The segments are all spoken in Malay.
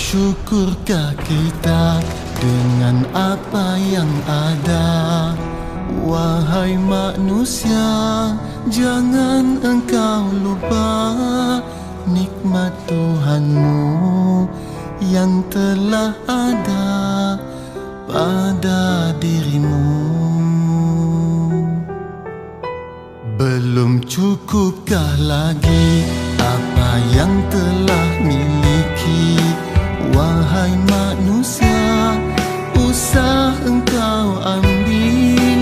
Bersyukurkah kita dengan apa yang ada? Wahai manusia, jangan engkau lupa nikmat Tuhanmu yang telah ada pada dirimu. Belum cukupkah lagi apa yang telah miliki? Wahai manusia, usah engkau ambil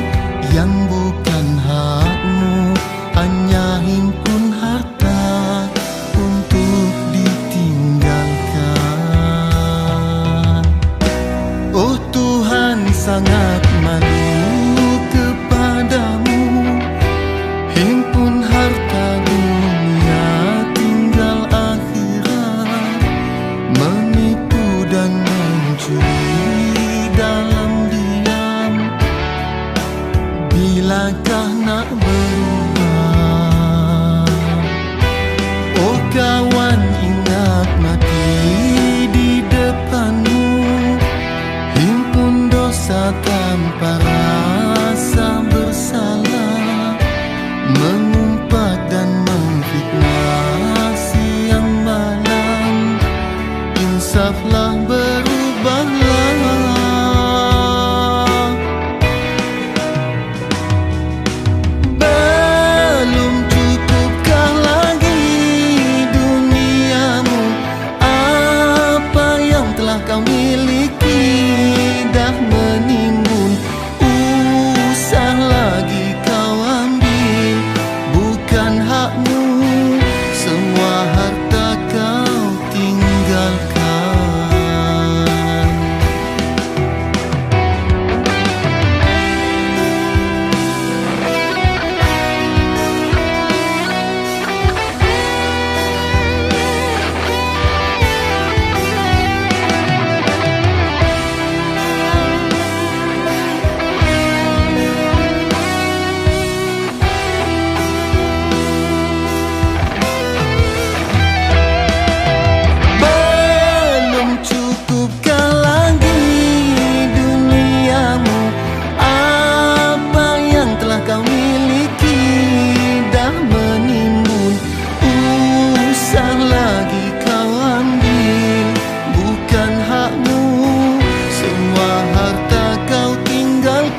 yang bukan hakmu, hanya himpun harta untuk ditinggalkan. Oh Tuhan, sangat malu kepadamu, himpun harta dunia, tinggal akhirat, menipu dan mencuri dalam diam. Bilakah nak berubah? Oh kawan, ingat mati di depanmu, himpun dosa tanpa rasa bersalah, mengumpat dan memfitnah siang malam. Insaflah, berubahlah. Belum cukupkah lagi duniamu? Apa yang telah kau miliki dah menimbun. Usah lagi kau ambil, bukan hakmu, semua harta kau tinggalkan. Belum cukupkah lagi duniamu? Apa yang telah kau miliki dah menimbun. Usah lagi kau ambil, bukan hakmu, semua harta kau tinggalkan.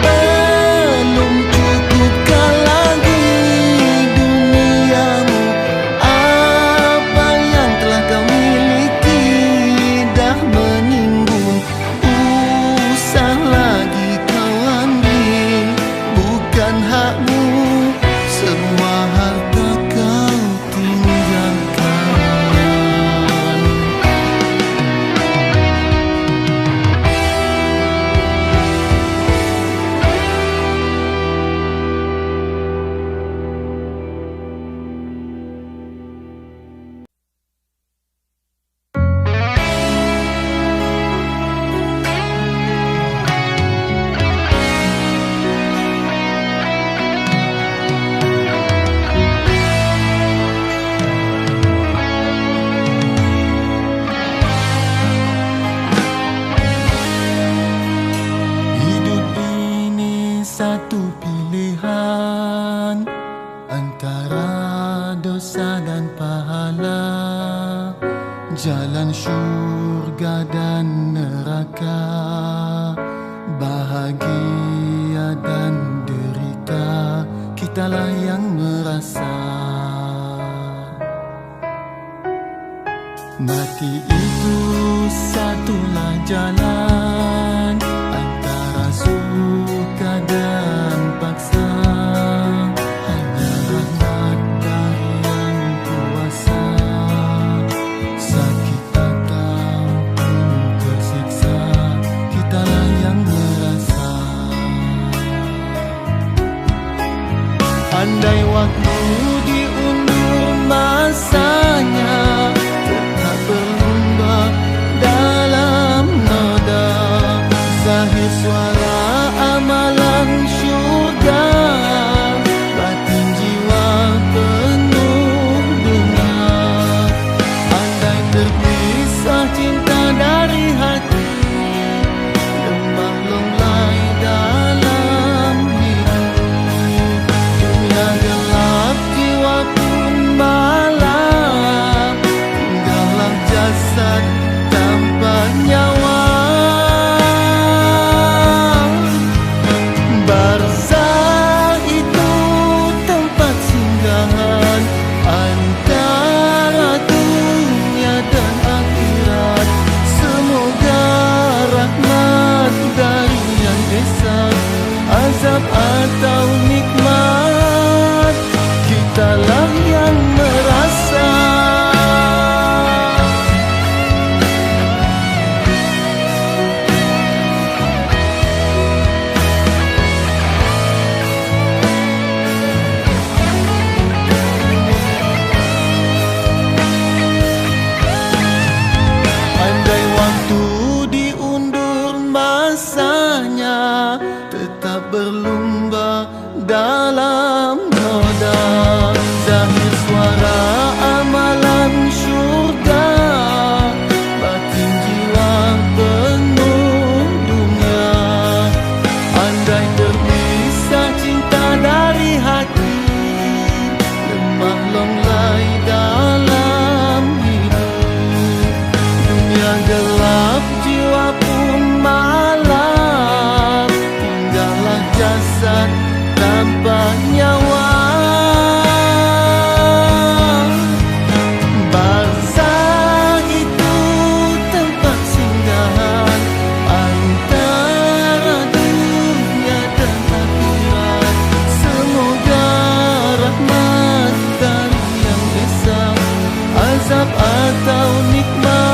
Belum cukupkah lagi duniamu? Apa yang telah kau miliki dah menimbun. Usah lagi kau ambil, bukan hakmu, semua harta kau tinggalkan. Hidup ini satu pilihan antara dosa dan pahala, jalan syurga dan neraka, bahagia dan derita, kitalah yang merasa. Mati itu satulah jalan antara suka dan paksa, hanya rahmat dari yang kuasa. Sakit ataupun tersiksa, kitalah yang merasa. Andai waktu diundur masanya, tetap berlomba dalam noda, berlumba dalam noda. Zahir suara amalan syurga, batin jiwa penuh dunia. Andai terpisah cinta dari hati, lemah longlai dalam hidup. Dunia gelap, jiwa pun malam, tinggallah jasad tanpa nyawa. Barzakh itu tempat singgahan antara dunia dan akhirat. Semoga rahmat dari Yang Esa, azab atau nikmat.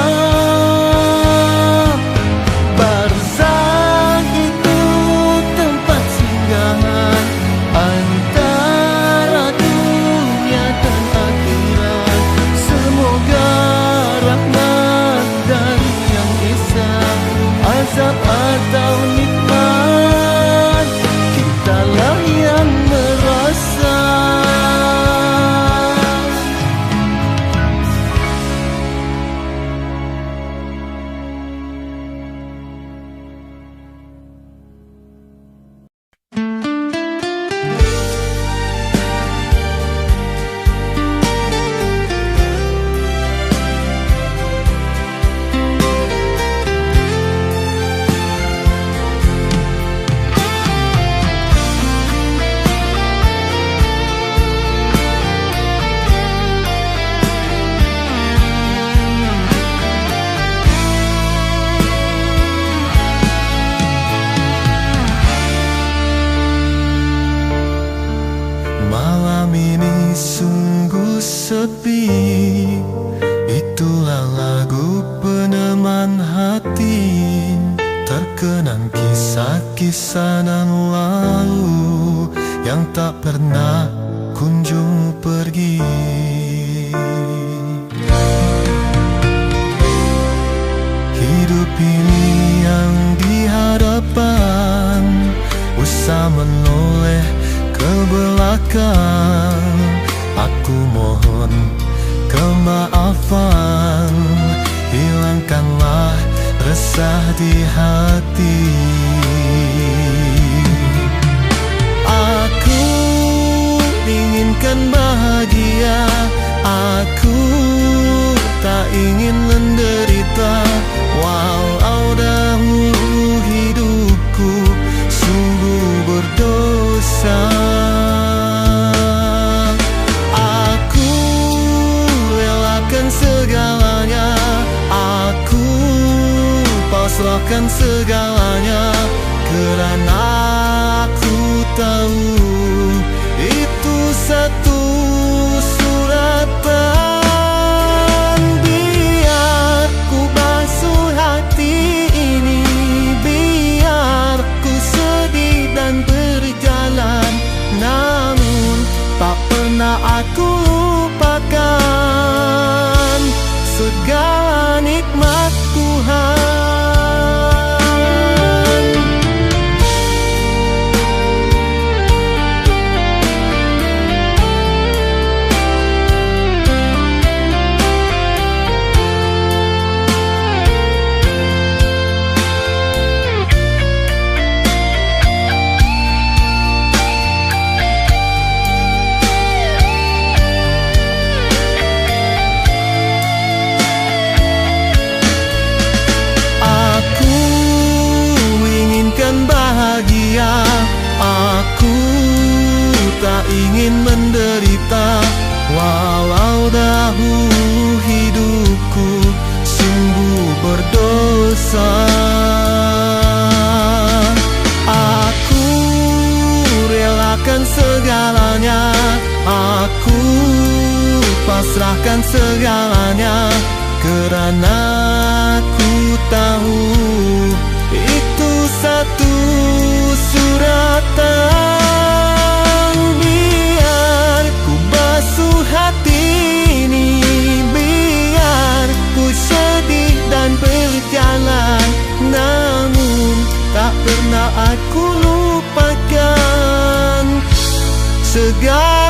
Barzakh itu tempat singgahan antara dunia dan akhirat. Semoga rahmat dari Yang Esa, azab atau nikmat, kitalah yang merasa. Malam ini sungguh sepi, itulah lagu peneman hati. Terkenang kisah-kisah nan lalu yang tak pernah kunjung pergi. Hidup ini yang di hadapan, usah menoleh ke belakang. Aku mohon kemaafan, hilangkanlah resah di hati. Aku inginkan bahagia, aku tak ingin menderita. Walau dahulu hidupku sungguh berdosa. Aku relakan segalanya, aku pasrahkan segalanya, kerana aku tahu itu satu suratan. Biar ku basuh hati ini, biar ku sedih dan berjalan, namun tak pernah aku lupakan segala nikmat Tuhan. Aku tak ingin menderita, walau dahulu hidupku sungguh berdosa. Aku relakan segalanya, aku pasrahkan segalanya, kerana aku tahu itu satu suratan. Biar ku basuh hati ini, biar ku sedih dan berjalan, namun tak pernah aku lupakan segala